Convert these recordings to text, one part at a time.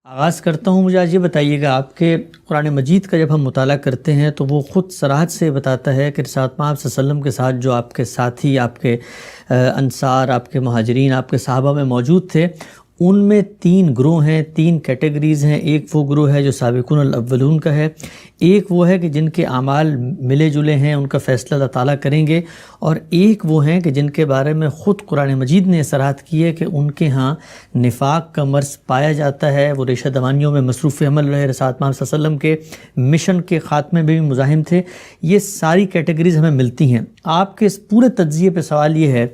آغاز کرتا ہوں. مجھے آج یہ بتائیے گا، آپ کے قرآن مجید کا جب ہم مطالعہ کرتے ہیں تو وہ خود صراحت سے بتاتا ہے کہ رسالت مآب صلی اللہ علیہ وسلم کے ساتھ جو آپ کے ساتھی، آپ کے انصار، آپ کے مہاجرین، آپ کے صحابہ میں موجود تھے، ان میں 3 گروہ ہیں، 3 کیٹیگریز ہیں. ایک وہ گروہ ہے جو سابقون الاولون کا ہے، ایک وہ ہے کہ جن کے اعمال ملے جلے ہیں، ان کا فیصلہ اللہ تعالیٰ کریں گے، اور ایک وہ ہیں کہ جن کے بارے میں خود قرآن مجید نے صراحت کی ہے کہ ان کے ہاں نفاق کا مرض پایا جاتا ہے، وہ ریشہ دوانیوں میں مصروف عمل رہے، رسالت مآب صلی اللہ علیہ وسلم کے مشن کے خاتمے میں بھی مزاحم تھے. یہ ساری کیٹیگریز ہمیں ملتی ہیں. آپ کے اس پورے تجزیے پہ سوال یہ ہے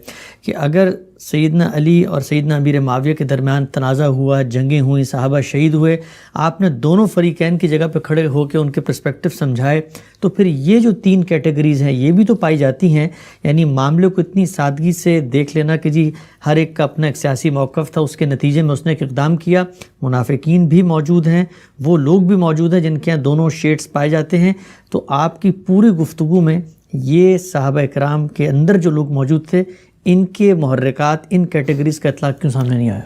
کہ اگر سیدنا علی اور سیدنا امیر معاویہ کے درمیان تنازع ہوا، جنگیں ہوئیں، صحابہ شہید ہوئے، آپ نے دونوں فریقین کی جگہ پہ کھڑے ہو کے ان کے پرسپیکٹو سمجھائے، تو پھر یہ جو 3 کیٹیگریز ہیں یہ بھی تو پائی جاتی ہیں. یعنی معاملے کو اتنی سادگی سے دیکھ لینا کہ جی ہر ایک کا اپنا ایک سیاسی موقف تھا، اس کے نتیجے میں اس نے ایک اقدام کیا. منافقین بھی موجود ہیں، وہ لوگ بھی موجود ہیں جن کے یہاں دونوں شیڈز پائے جاتے ہیں. تو آپ کی پوری گفتگو میں یہ صحابہ اکرام کے اندر جو لوگ موجود تھے، ان کے محرکات، ان کیٹیگریز کا اطلاق کیوں سامنے نہیں آیا؟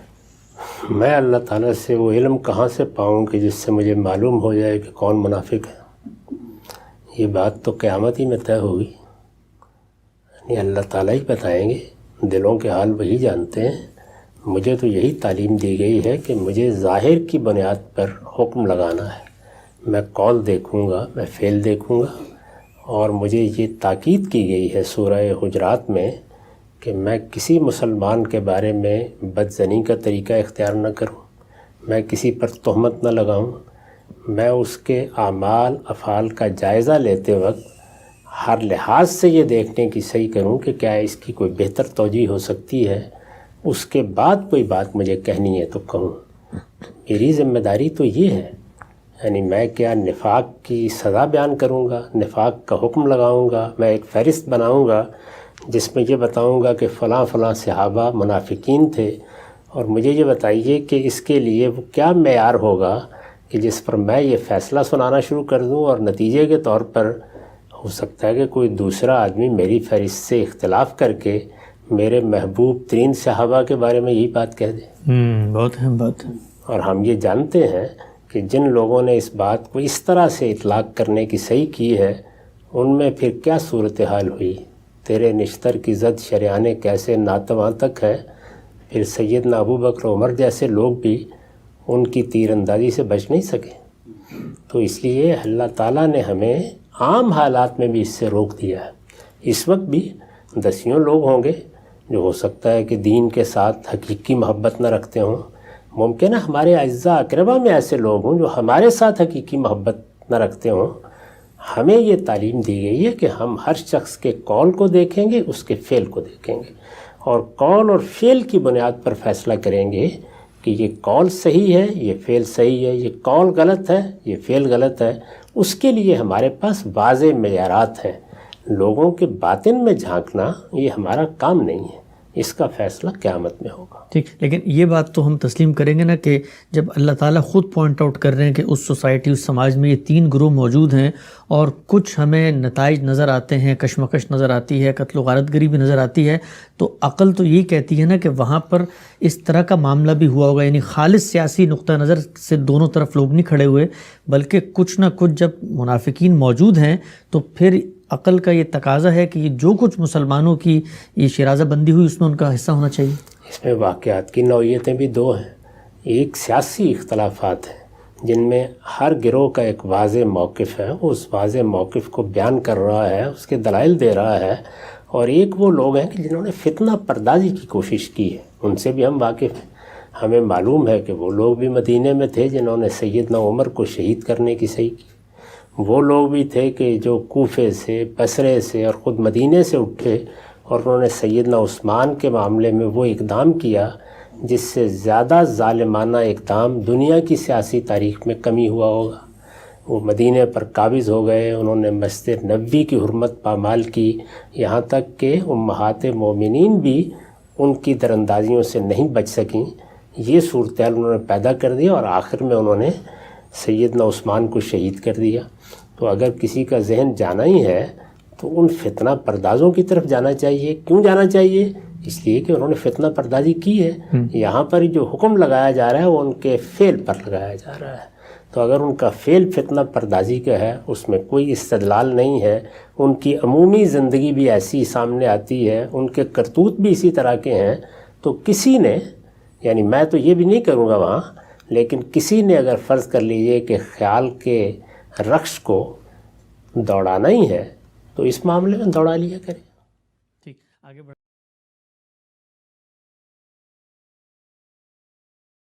میں اللہ تعالیٰ سے وہ علم کہاں سے پاؤں کہ جس سے مجھے معلوم ہو جائے کہ کون منافق ہے؟ یہ بات تو قیامت ہی میں طے ہوگی. یعنی اللہ تعالیٰ ہی بتائیں گے، دلوں کے حال وہی جانتے ہیں. مجھے تو یہی تعلیم دی گئی ہے کہ مجھے ظاہر کی بنیاد پر حکم لگانا ہے. میں قول دیکھوں گا، میں فعل دیکھوں گا، اور مجھے یہ تاکید کی گئی ہے سورہ حجرات میں کہ میں کسی مسلمان کے بارے میں بدظنی کا طریقہ اختیار نہ کروں، میں کسی پر تہمت نہ لگاؤں. میں اس کے اعمال افعال کا جائزہ لیتے وقت ہر لحاظ سے یہ دیکھنے کی صحیح کروں کہ کیا اس کی کوئی بہتر توجیہ ہو سکتی ہے. اس کے بعد کوئی بات مجھے کہنی ہے تو کہوں. میری ذمہ داری تو یہ ہے. یعنی میں کیا نفاق کی سزا بیان کروں گا، نفاق کا حکم لگاؤں گا، میں ایک فہرست بناؤں گا جس میں یہ بتاؤں گا کہ فلاں فلاں صحابہ منافقین تھے، اور مجھے یہ بتائیے کہ اس کے لیے وہ کیا معیار ہوگا کہ جس پر میں یہ فیصلہ سنانا شروع کر دوں، اور نتیجے کے طور پر ہو سکتا ہے کہ کوئی دوسرا آدمی میری فہرست سے اختلاف کر کے میرے محبوب ترین صحابہ کے بارے میں یہی بات کہہ دے. بہت اہم بات ہے. اور ہم یہ جانتے ہیں کہ جن لوگوں نے اس بات کو اس طرح سے اطلاق کرنے کی صحیح کی ہے، ان میں پھر کیا صورتحال ہوئی. تیرے نشتر کی زد شریانے کیسے ناتواں تک ہے. پھر سیدنا ابو بکر عمر جیسے لوگ بھی ان کی تیر اندازی سے بچ نہیں سکے. تو اس لیے اللہ تعالیٰ نے ہمیں عام حالات میں بھی اس سے روک دیا ہے. اس وقت بھی دسیوں لوگ ہوں گے جو ہو سکتا ہے کہ دین کے ساتھ حقیقی محبت نہ رکھتے ہوں. ممکن ہے ہمارے اعزاء اقربا میں ایسے لوگ ہوں جو ہمارے ساتھ حقیقی محبت نہ رکھتے ہوں. ہمیں یہ تعلیم دی گئی ہے کہ ہم ہر شخص کے قول کو دیکھیں گے، اس کے فعل کو دیکھیں گے، اور قول اور فعل کی بنیاد پر فیصلہ کریں گے کہ یہ قول صحیح ہے، یہ فعل صحیح ہے، یہ قول غلط ہے، یہ فعل غلط ہے. اس کے لیے ہمارے پاس واضح معیارات ہیں. لوگوں کے باطن میں جھانکنا یہ ہمارا کام نہیں ہے. اس کا فیصلہ قیامت میں ہوگا. ٹھیک، لیکن یہ بات تو ہم تسلیم کریں گے نا کہ جب اللہ تعالیٰ خود پوائنٹ آؤٹ کر رہے ہیں کہ اس سوسائٹی، اس سماج میں یہ 3 گروہ موجود ہیں، اور کچھ ہمیں نتائج نظر آتے ہیں، کشمکش نظر آتی ہے، قتل و غارت گری بھی نظر آتی ہے، تو عقل تو یہی کہتی ہے نا کہ وہاں پر اس طرح کا معاملہ بھی ہوا ہوگا. یعنی خالص سیاسی نقطہ نظر سے دونوں طرف لوگ نہیں کھڑے ہوئے، بلکہ کچھ نہ کچھ جب منافقین موجود ہیں تو پھر عقل کا یہ تقاضا ہے کہ یہ جو کچھ مسلمانوں کی یہ شرازہ بندی ہوئی اس میں ان کا حصہ ہونا چاہیے. اس میں واقعات کی نوعیتیں بھی 2 ہیں. ایک سیاسی اختلافات ہیں جن میں ہر گروہ کا ایک واضح موقف ہے، اس واضح موقف کو بیان کر رہا ہے، اس کے دلائل دے رہا ہے. اور ایک وہ لوگ ہیں کہ جنہوں نے فتنہ پردازی کی کوشش کی ہے، ان سے بھی ہم واقف ہیں. ہمیں معلوم ہے کہ وہ لوگ بھی مدینے میں تھے جنہوں نے سیدنا عمر کو شہید کرنے کی صحیح کی. وہ لوگ بھی تھے کہ جو کوفے سے، بصرے سے اور خود مدینے سے اٹھے، اور انہوں نے سیدنا عثمان کے معاملے میں وہ اقدام کیا جس سے زیادہ ظالمانہ اقدام دنیا کی سیاسی تاریخ میں کمی ہوا ہوگا. وہ مدینے پر قابض ہو گئے، انہوں نے مسجد نبوی کی حرمت پامال کی، یہاں تک کہ امہات مومنین بھی ان کی دراندازیوں سے نہیں بچ سکیں. یہ صورتحال انہوں نے پیدا کر دیا، اور آخر میں انہوں نے سیدنا عثمان کو شہید کر دیا. تو اگر کسی کا ذہن جانا ہی ہے تو ان فتنہ پردازوں کی طرف جانا چاہیے. کیوں جانا چاہیے؟ اس لیے کہ انہوں نے فتنہ پردازی کی ہے. یہاں پر جو حکم لگایا جا رہا ہے وہ ان کے فعل پر لگایا جا رہا ہے. تو اگر ان کا فعل فتنہ پردازی کا ہے، اس میں کوئی استدلال نہیں ہے، ان کی عمومی زندگی بھی ایسی سامنے آتی ہے، ان کے کرتوت بھی اسی طرح کے ہیں، تو کسی نے، یعنی میں تو یہ بھی نہیں کروں گا وہاں، لیکن کسی نے اگر فرض کر لیجئے کہ خیال کے رقص کو دوڑانا ہی ہے تو اس معاملے میں دوڑا لیا کرے. ٹھیک، آگے بڑھ